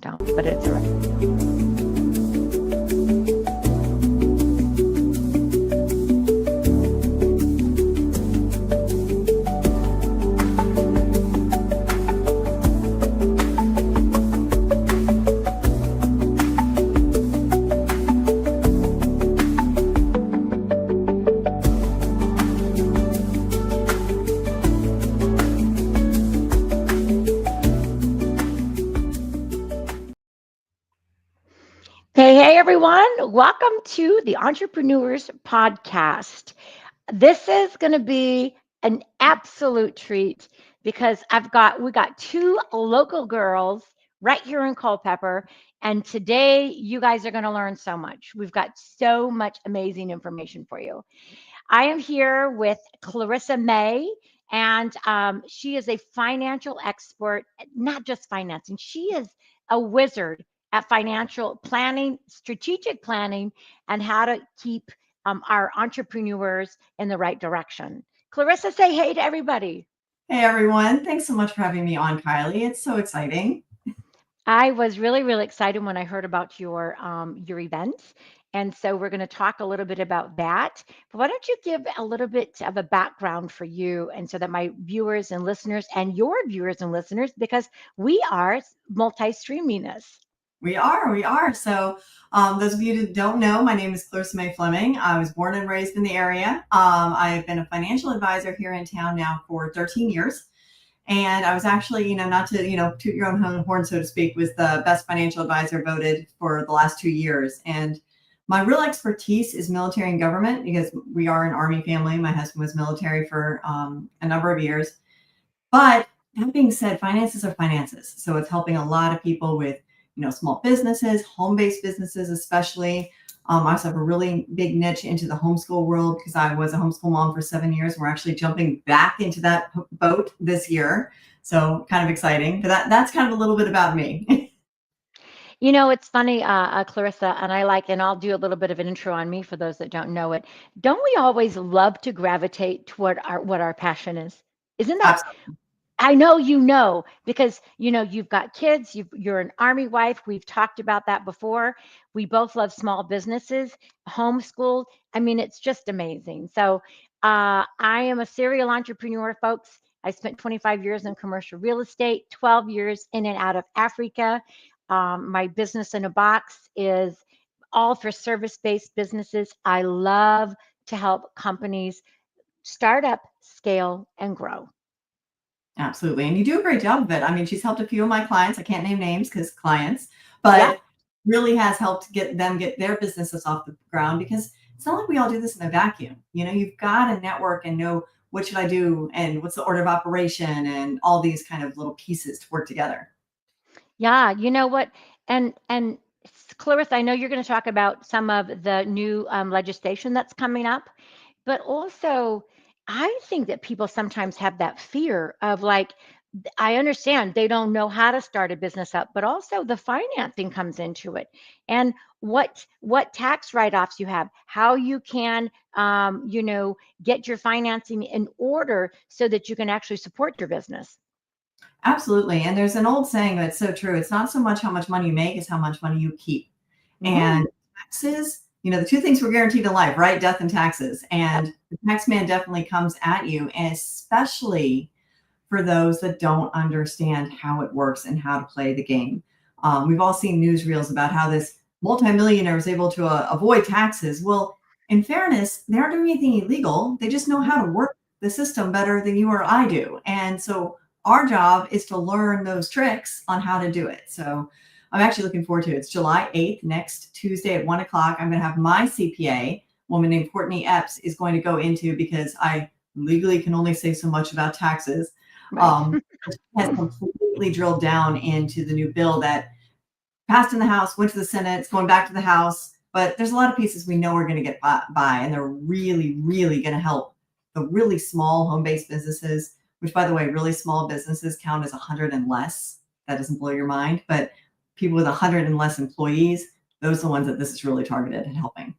don't, but it's all right. Hey, everyone. Welcome to the Entrepreneurs Podcast. This is going to be an absolute treat because we got two local girls right here in Culpeper. And today you guys are going to learn so much. We've got so much amazing information for you. I am here with Clarissa Mae, and she is a financial expert, not just financing. She is a wizard at financial planning, strategic planning, and how to keep our entrepreneurs in the right direction. Clarissa, say hey to everybody. Hey everyone, thanks so much for having me on, Kylie. It's so exciting. I was really, really excited when I heard about your event. And so we're going to talk a little bit about that. But why don't you give a little bit of a background for you, and so that my viewers and listeners and your viewers and listeners, because we are multi-streaming this. We are. So those of you who don't know, my name is Clarissa Mae Fleming. I was born and raised in the area. I've been a financial advisor here in town now for 13 years. And I was actually, not to, toot your own horn, so to speak, was the best financial advisor voted for the last 2 years. And my real expertise is military and government because we are an Army family. My husband was military for a number of years. But that being said, finances are finances. So it's helping a lot of people with, small businesses, home-based businesses, especially. I also have a really big niche into the homeschool world because I was a homeschool mom for 7 years. We're actually jumping back into that boat this year. So kind of exciting. But that's kind of a little bit about me. It's funny, Clarissa, and I'll do a little bit of an intro on me for those that don't know it. Don't we always love to gravitate toward what our passion is? Isn't that Absolutely. I know because you've got kids, you're an Army wife. We've talked about that before. We both love small businesses, homeschooled. I mean, it's just amazing. So I am a serial entrepreneur, folks. I spent 25 years in commercial real estate, 12 years in and out of Africa. My business in a box is all for service-based businesses. I love to help companies start up, scale, and grow. Absolutely. And you do a great job of it. I mean, she's helped a few of my clients. I can't name names because clients, Yeah. but really has helped get their businesses off the ground because it's not like we all do this in a vacuum. You've got to network and know what should I do and what's the order of operation and all these kind of little pieces to work together. Yeah, you know what? And Clarissa, I know you're going to talk about some of the new legislation that's coming up, but also I think that people sometimes have that fear of like, I understand they don't know how to start a business up, but also the financing comes into it, and what tax write-offs you have, how you can get your financing in order so that you can actually support your business. Absolutely. And there's an old saying that's so true. It's not so much how much money you make, it's how much money you keep. Hmm. And taxes, the two things we're guaranteed in life, right? Death and taxes. Yep. And the tax man definitely comes at you, and especially for those that don't understand how it works and how to play the game. We've all seen newsreels about how this multimillionaire was able to avoid taxes. Well, in fairness, they aren't doing anything illegal. They just know how to work the system better than you or I do. And so our job is to learn those tricks on how to do it. So I'm actually looking forward to it. It's July 8th, next Tuesday at 1 o'clock. I'm going to have my CPA, woman named Courtney Epps, is going to go into because I legally can only say so much about taxes. Right. Has completely drilled down into the new bill that passed in the House, went to the Senate, it's going back to the House. But there's a lot of pieces we know are going to get by, and they're really, really going to help the really small home-based businesses, which, by the way, really small businesses count as 100 and less. That doesn't blow your mind. But people with 100 and less employees, those are the ones that this is really targeted at helping.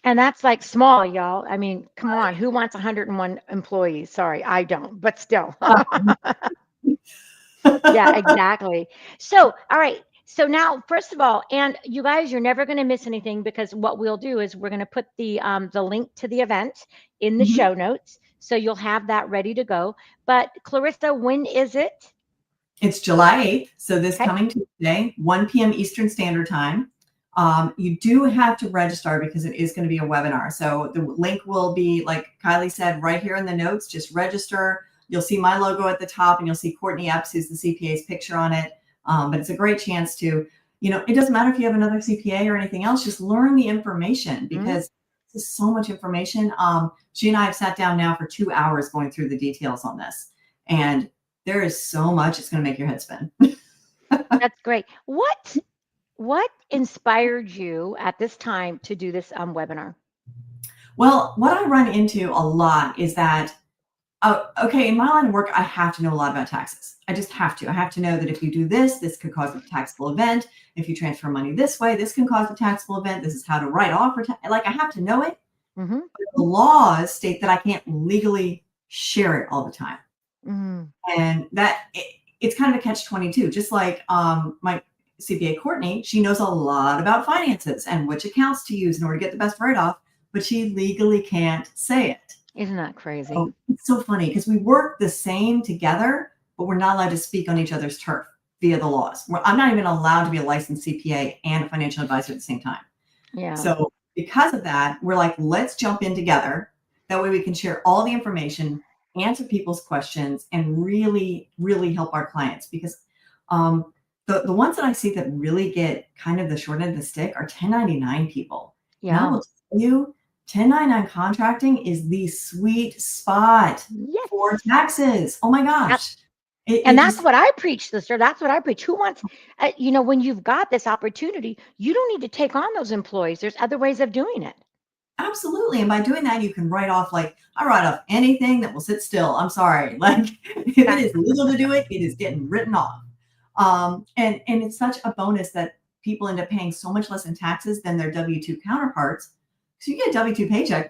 And that's like small, y'all. I mean, come on, who wants 101 employees? Sorry, I don't, but still. Yeah, exactly. So, all right. So now, first of all, and you guys, you're never going to miss anything because what we'll do is we're going to put the link to the event in the Mhm. show notes, so you'll have that ready to go. But Clarissa, when is it? It's July 8th, so this Okay. coming Tuesday, 1 p.m. Eastern Standard Time. You do have to register because it is going to be a webinar. So the link will be, like Kylie said, right here in the notes. Just register. You'll see my logo at the top, and you'll see Courtney Epps, who's the CPA's picture on it. But it's a great chance to, it doesn't matter if you have another CPA or anything else, just learn the information Mm-hmm. because there's so much information. She and I have sat down now for 2 hours going through the details on this. And there is so much, it's going to make your head spin. That's great. What inspired you at this time to do this webinar? Well, what I run into a lot is that, okay, in my line of work, I have to know a lot about taxes. I just have to. I have to know that if you do this, this could cause a taxable event. If you transfer money this way, this can cause a taxable event. This is how to write off. Like, I have to know it. Mm-hmm. The laws state that I can't legally share it all the time. Mm-hmm. And it's kind of a catch-22. Just like my CPA Courtney, she knows a lot about finances and which accounts to use in order to get the best write-off, but she legally can't say it. Isn't that crazy? Oh, it's so funny because we work the same together, but we're not allowed to speak on each other's turf via the laws. I'm not even allowed to be a licensed CPA and a financial advisor at the same time. Yeah. So because of that, we're like, let's jump in together. That way we can share all the information, answer people's questions, and really, really help our clients. Because the ones that I see that really get kind of the short end of the stick are 1099 people. And I Yeah. will tell you, 1099 contracting is the sweet spot Yes. for taxes. Oh my gosh. And that's what I preach, sister. That's what I preach. Who wants, when you've got this opportunity, you don't need to take on those employees. There's other ways of doing it. Absolutely. And by doing that, you can write off, like, I write off anything that will sit still. I'm sorry. Like, if it is legal to do it, it is getting written off. And it's such a bonus that people end up paying so much less in taxes than their W-2 counterparts. So you get a W-2 paycheck.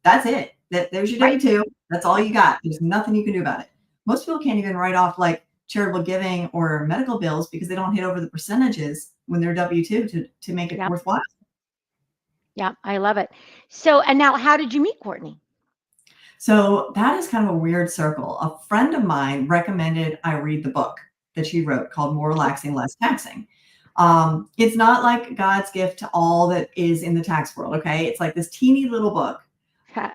That's it. There's your Right. W-2. That's all you got. There's nothing you can do about it. Most people can't even write off like charitable giving or medical bills because they don't hit over the percentages when they're W-2 to make it Yep. worthwhile. Yeah, I love it. So, and now how did you meet Courtney? So that is kind of a weird circle. A friend of mine recommended I read the book that she wrote called More Relaxing, Less Taxing. It's not like God's gift to all that is in the tax world, okay? It's like this teeny little book,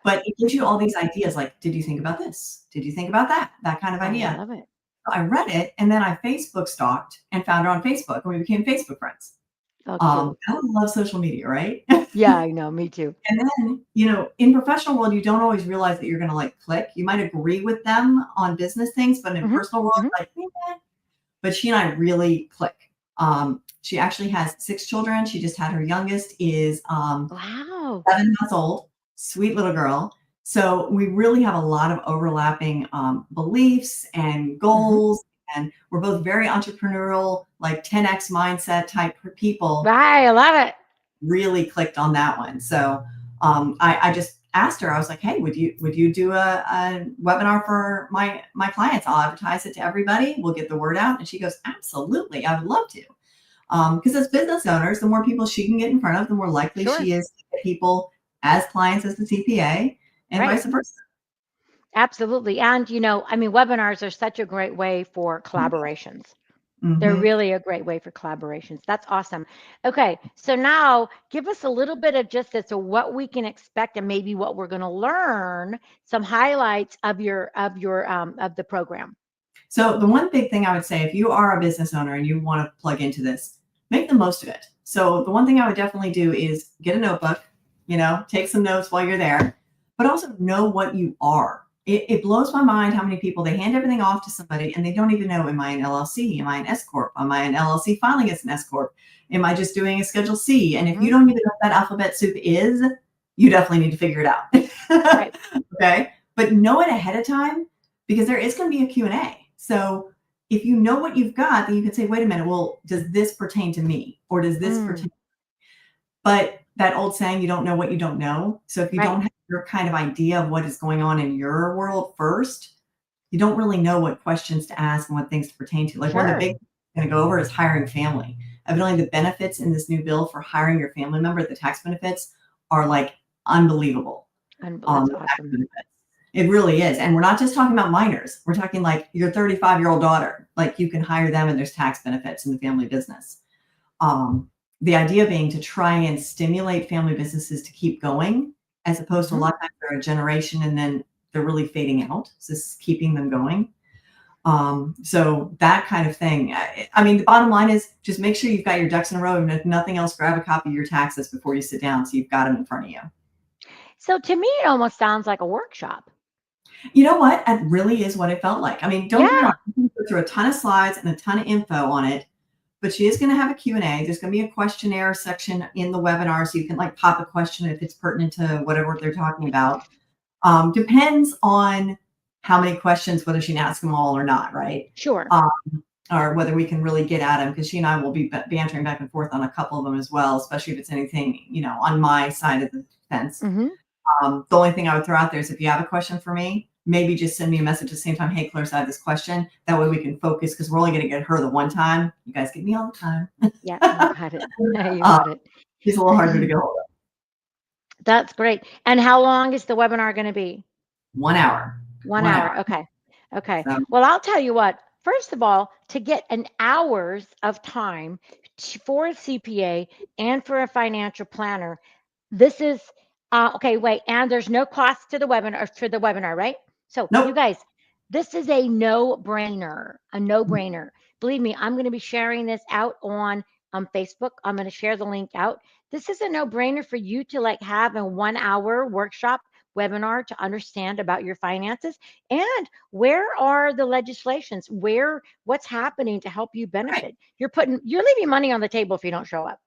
but it gives you all these ideas like, did you think about this? Did you think about that? That kind of idea. I love it. I read it, and then I Facebook stalked and found her on Facebook, and we became Facebook friends. Oh, I love social media, right? yeah, I know. Me too. And then, in professional world, you don't always realize that you're going to like click. You might agree with them on business things, but in personal world, like, but she and I really click. She actually has 6 children. She just had her youngest is Wow. 7 months old, sweet little girl. So we really have a lot of overlapping beliefs and goals. And we're both very entrepreneurial, like 10X mindset type people. Right. I love it. Really clicked on that one. So I just asked her, I was like, hey, would you do a webinar for my clients? I'll advertise it to everybody. We'll get the word out. And she goes, absolutely. I would love to. Because as business owners, the more people she can get in front of, the more likely she is to get people as clients as the CPA and vice versa. Absolutely. And, webinars are such a great way for collaborations. They're really a great way for collaborations. That's awesome. Okay, so now give us a little bit of just as to what we can expect and maybe what we're going to learn. Some highlights of the program. So the one big thing I would say, if you are a business owner and you want to plug into this, make the most of it. So the one thing I would definitely do is get a notebook, take some notes while you're there, but also know what you are. It blows my mind how many people, they hand everything off to somebody and they don't even know, am I an LLC? Am I an S Corp? Am I an LLC filing as an S Corp? Am I just doing a Schedule C? And if you don't even know what that alphabet soup is, you definitely need to figure it out. Right. Okay. But know it ahead of time because there is going to be a Q&A. So if you know what you've got, then you can say, wait a minute, well, does this pertain to me? Or does this pertain to me? But that old saying, you don't know what you don't know. So if you don't have your kind of idea of what is going on in your world first, you don't really know what questions to ask and what things to pertain to. Like one of the big things I'm going to go over is hiring family. Evidently, the benefits in this new bill for hiring your family member, the tax benefits, are like unbelievable. That's The tax awesome. benefits. It really is. And we're not just talking about minors. We're talking like your 35-year-old daughter. Like you can hire them and there's tax benefits in the family business. The idea being to try and stimulate family businesses to keep going, as opposed to a Mhm. lot of times they're a generation and then they're really fading out. So this is keeping them going. So that kind of thing. I mean, the bottom line is just make sure you've got your ducks in a row, and if nothing else, grab a copy of your taxes before you sit down so you've got them in front of you. So to me, it almost sounds like a workshop. You know what? That really is what it felt like. I mean, don't get me wrong. Yeah, You can go through a ton of slides and a ton of info on it, but she is going to have a Q&A. There's going to be a questionnaire section in the webinar, so you can like pop a question if it's pertinent to whatever they're talking about. Depends on how many questions, whether she can ask them all or not, right? sure. Um, or whether we can really get at them, because she and I will be bantering back and forth on a couple of them as well, especially if it's anything, on my side of the fence. Hmm. The only thing I would throw out there is if you have a question for me, maybe just send me a message at the same time. Hey, Clarissa, I have this question. That way we can focus, because we're only going to get her the one time. You guys get me all the time. Yeah, you got it. You uh, got it. she's a little harder to get hold of. That's great. And how long is the webinar going to be? 1 hour. 1 hour. 1 hour. Okay. Okay. So, Well, I'll tell you what. First of all, to get an hours of time for a CPA and for a financial planner, this is okay. Wait, and there's no cost to the webinar, right? So you nope. guys, this is a no-brainer. A no-brainer. Believe me, I'm going to be sharing this out on Facebook. I'm going to share the link out. This is a no-brainer for you to like have a 1 hour workshop webinar to understand about your finances and where are the legislations, what's happening to help you Right. benefit. You're leaving money on the table if you don't show up.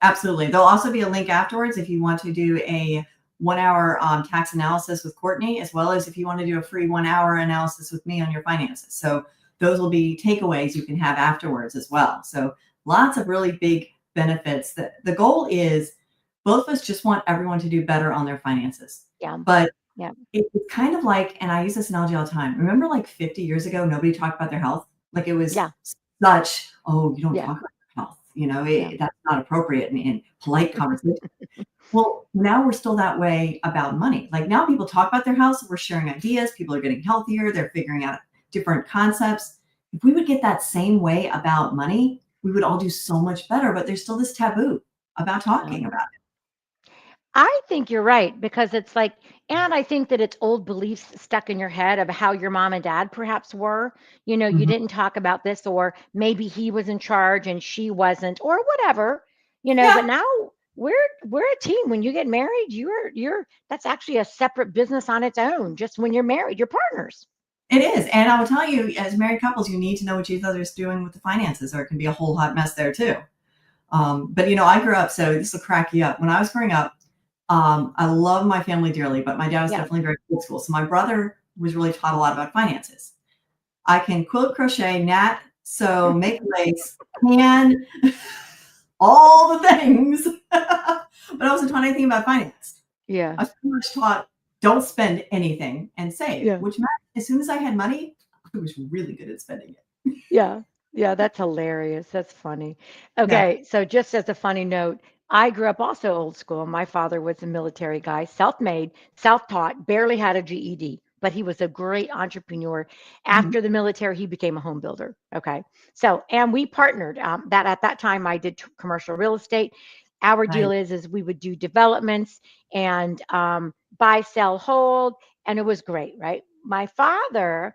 Absolutely. There'll also be a link afterwards if you want to do a 1 hour tax analysis with Courtney, as well as if you want to do a free 1 hour analysis with me on your finances. So those will be takeaways you can have afterwards as well. So lots of really big benefits. The goal is both of us just want everyone to do better on their finances. Yeah. But Yeah. it's kind of like, and I use this analogy all the time. Remember like 50 years ago, nobody talked about their health? Like it was Yeah. such, oh, you don't Yeah. talk about your health. Yeah. That's not appropriate in polite conversation. Well, now we're still that way about money. Like now people talk about their health. We're sharing ideas. People are getting healthier. They're figuring out different concepts. If we would get that same way about money, we would all do so much better. But there's still this taboo about talking about it. I think you're right because it's like, and I think that it's old beliefs stuck in your head of how your mom and dad perhaps were. You Mhm. didn't talk about this, or maybe he was in charge and she wasn't, or whatever. But Yeah, now we're a team. When you get married, you're that's actually a separate business on its own. Just when you're married, you're partners. it is. And I will tell you, as married couples, you need to know what each other is doing with the finances, or it can be a whole hot mess there too. But I grew up, so this will crack you up. When I was growing up, I love my family dearly, but my dad was Yeah. definitely very old school. So my brother was really taught a lot about finances. I can quilt, crochet, knit, sew, make lace, can, all the things, but I wasn't taught anything about finance. Yeah. I was pretty much taught don't spend anything and save, Yeah. which meant as soon as I had money, I was really good at spending it. Yeah. Yeah, that's hilarious. That's funny. Yeah. Okay, so just as a funny note, I grew up also old school. My father was a military guy, self-made, self-taught, barely had a GED, but he was a great entrepreneur. Mhm. After the military, he became a home builder. Okay, so and we partnered. That at that time, I did commercial real estate. Our deal Nice. is we would do developments and buy, sell, hold, and it was great, right? My father,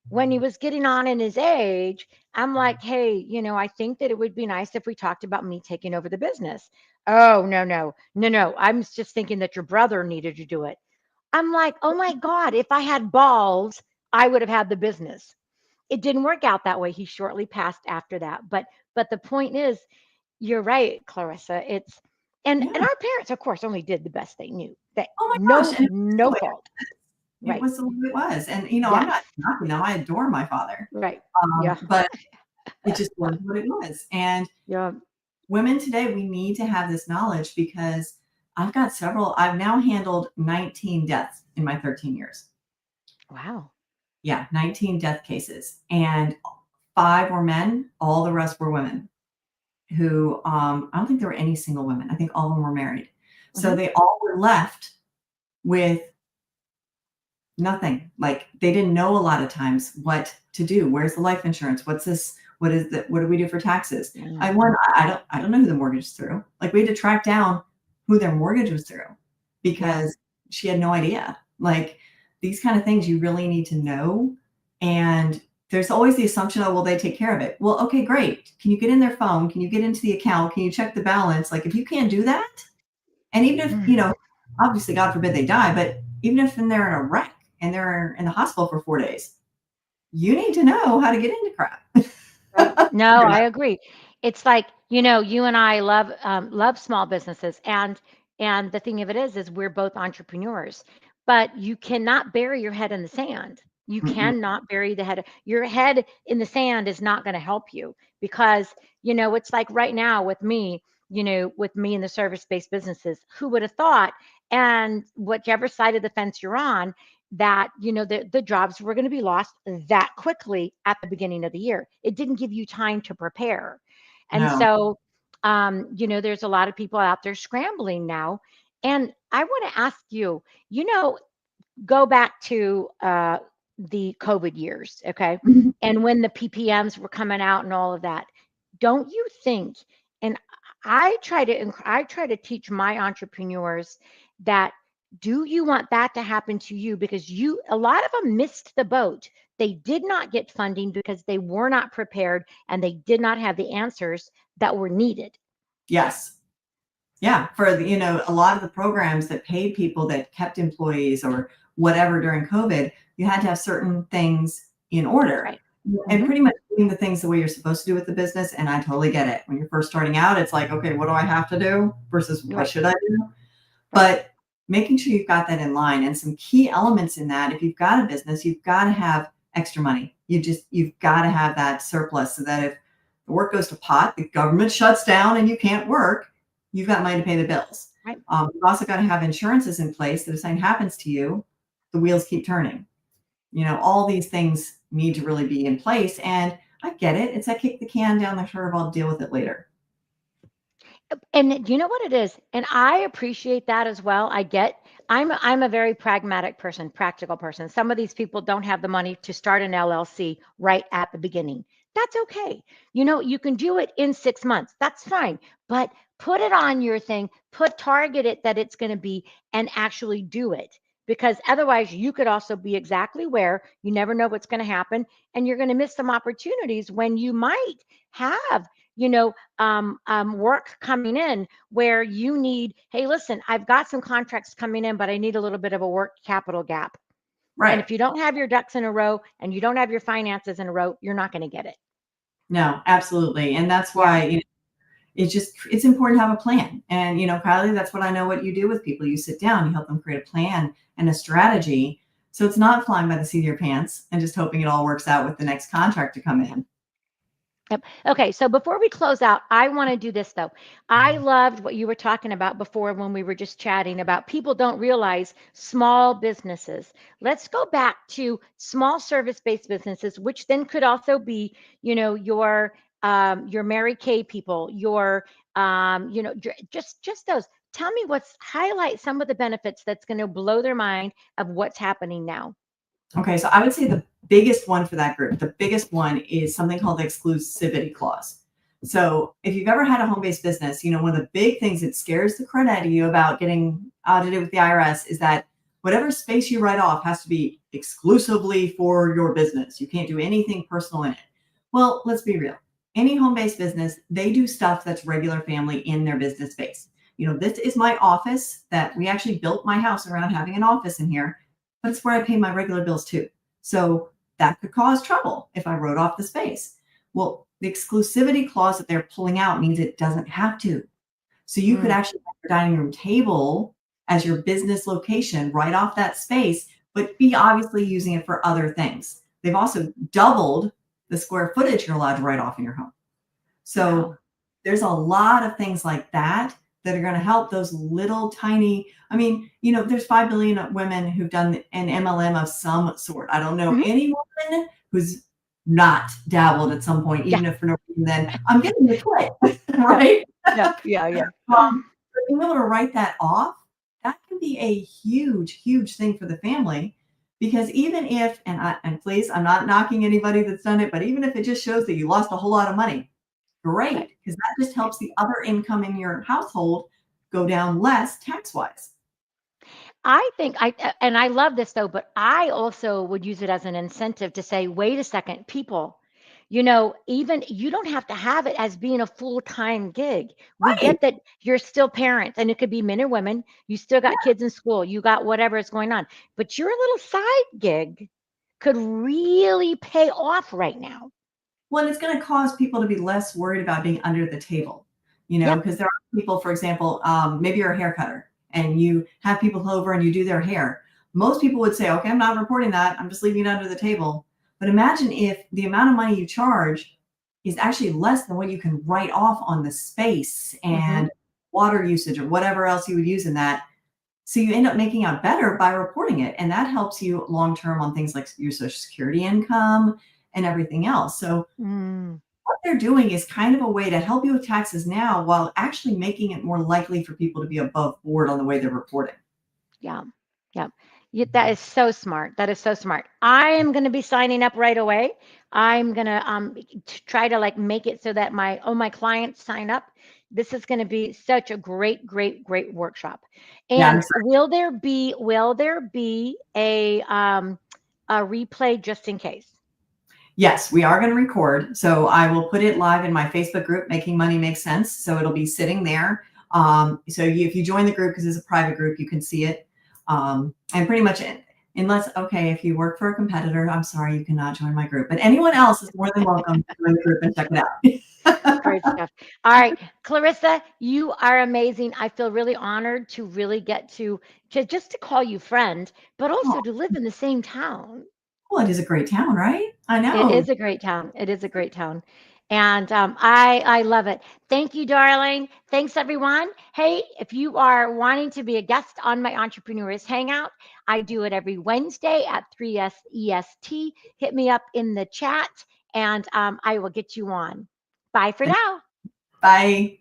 when he was getting on in his age, I'm like, hey, I think that it would be nice if we talked about me taking over the business. Oh, no, no, no, no. I'm just thinking that your brother needed to do it. I'm like, oh my God, if I had balls, I would have had the business. It didn't work out that way. He shortly passed after that. But the point is, you're right, Clarissa. And Yeah. our parents, of course, only did the best they knew. That Oh my gosh. no, And no fault. it Right. was the way it was. And, I'm Yes. not knocking them. I adore my father. Right. Yeah. But it just was what it was. And Yeah. women today, we need to have this knowledge because I've now handled 19 deaths in my 13 years. Wow. Yeah, 19 death cases. And 5 were men, all the rest were women. who, I don't think there were any single women. I think all of them were married. So Mhm. they all were left with nothing. Like they didn't know a lot of times what to do. Where's the life insurance? What's this? What is that? What do we do for taxes? Yeah. I don't know who the mortgage is through. Like we had to track down who their mortgage was through Yeah. because she had no idea. Like these kind of things you really need to know. And there's always the assumption, oh, well, they take care of it. Well, okay, great. Can you get in their phone? Can you get into the account? Can you check the balance? Like if you can't do that, and even if, Mm. obviously, God forbid they die, but even if they're in a wreck and they're in the hospital for 4 days, you need to know how to get into crap. Right. No, I agree. It's like, you and I love small businesses, and the thing of it is we're both entrepreneurs, but you cannot bury your head in the sand. You Mm-mm. cannot bury your head in the sand is not going to help you because, it's like right now with me in the service-based businesses, who would have thought, and whichever side of the fence you're on, that the jobs were going to be lost that quickly at the beginning of the year. It didn't give you time to prepare. And No. so there's a lot of people out there scrambling now. And I want to ask you, go back to the COVID years, okay? Mhm. And when the PPMs were coming out and all of that, don't you think? And I try to teach my entrepreneurs that, do you want that to happen to you? Because a lot of them missed the boat. They did not get funding because they were not prepared and they did not have the answers that were needed. Yes. Yeah. For a lot of the programs that paid people that kept employees or whatever during COVID, you had to have certain things in order Right. and Hmm. pretty much doing the things the way you're supposed to do with the business. And I totally get it. When you're first starting out, it's like, okay, what do I have to do versus what Right. should I do? Right. But making sure you've got that in line and some key elements in that. If you've got a business, you've got to have extra money. You've got to have that surplus so that if the work goes to pot, the government shuts down and you can't work, you've got money to pay the bills. Right. You've also got to have insurances in place that if something happens to you, the wheels keep turning. All these things need to really be in place. And I get it. It's that kick the can down the curve. I'll deal with it later. And you know what it is? And I appreciate that as well. I'm a very pragmatic person, practical person. Some of these people don't have the money to start an LLC right at the beginning. That's okay. You can do it in 6 months. That's fine. But put it on your thing, target it that it's going to be, and actually do it. Because otherwise, you could also be exactly where you never know what's going to happen. And you're going to miss some opportunities when you might have, work coming in where you need, hey, listen, I've got some contracts coming in, but I need a little bit of a work capital gap. And Right. if you don't have your ducks in a row and you don't have your finances in a row, you're not going to get it. No, absolutely. And that's Yeah. why, it's important to have a plan. And, Kylie, that's what I know what you do with people. You sit down, you help them create a plan and a strategy. So it's not flying by the seat of your pants and just hoping it all works out with the next contract to come in. Yep. Okay, so before we close out, I want to do this though. I loved what you were talking about before when we were just chatting about people don't realize small businesses. Let's go back to small service-based businesses, which then could also be, your Mary Kay people, your just those. Tell me highlight some of the benefits that's going to blow their mind of what's happening now. Okay, so I would say the biggest one for that group, the biggest one is something called the exclusivity clause. So if you've ever had a home-based business, one of the big things that scares the crud out of you about getting audited with the IRS is that whatever space you write off has to be exclusively for your business. You can't do anything personal in it. Well, let's be real. Any home-based business, they do stuff that's regular family in their business space. This is my office that we actually built my house around having an office in here, but it's where I pay my regular bills too. So that could cause trouble if I wrote off the space. Well, the exclusivity clause that they're pulling out means it doesn't have to. So you could Mm, actually have your dining room table as your business location right off that space, but be obviously using it for other things. They've also doubled the square footage you're allowed to write off in your home. So wow. there's a lot of things like that that are going to help those little tiny. I mean, there's 5 billion women who've done an MLM of some sort. I don't know Mhm. anyone who's not dabbled at some point, Yeah. even if for no reason, then I'm getting the quit, Yeah. right? Yeah. Yeah. Yeah. So being able to write that off, that can be a huge, huge thing for the family because even if, and please, I'm not knocking anybody that's done it, but even if it just shows that you lost a whole lot of money, Right. great, because that just helps the other income in your household go down less tax wise. I think and I love this though, but I also would use it as an incentive to say, wait a second, people, even you don't have to have it as being a full-time gig. We Right. get that you're still parents, and it could be men or women. You still got kids in school, you got whatever is going on, but your little side gig could really pay off right now. Well, it's going to cause people to be less worried about being under the table, Yep. because there are people, for example, maybe you're a hair cutter and you have people over and you do their hair. Most people would say, okay, I'm not reporting that. I'm just leaving it under the table. But imagine if the amount of money you charge is actually less than what you can write off on the space Hmm. and water usage or whatever else you would use in that. So you end up making out better by reporting it. And that helps you long term on things like your Social Security income and everything else. So Mm. what they're doing is kind of a way to help you with taxes now while actually making it more likely for people to be above board on the way they're reporting. Yeah. Yeah. That is so smart. That is so smart. I am going to be signing up right away. I'm going to try to like make it so that my clients sign up. This is going to be such a great, great, great workshop. Yeah, I'm And excited. will there be a replay just in case? Yes, we are going to record. So I will put it live in my Facebook group, Making Money Make Sense. So it'll be sitting there. If you join the group, because it's a private group, you can see it. And pretty much, unless, okay, if you work for a competitor, I'm sorry, you cannot join my group. But anyone else is more than welcome to join the group and check it out. Great stuff. All right, Clarissa, you are amazing. I feel really honored to really get to just to call you friend, but also to live in the same town. Well, it is a great town, right? I It know. is a great town. It is a great town. And I love it. Thank you, darling. Thanks, everyone. Hey, if you are wanting to be a guest on my Entrepreneurs Hangout, I do it every Wednesday at 3 EST. Hit me up in the chat and I will get you on. Bye for now. Bye.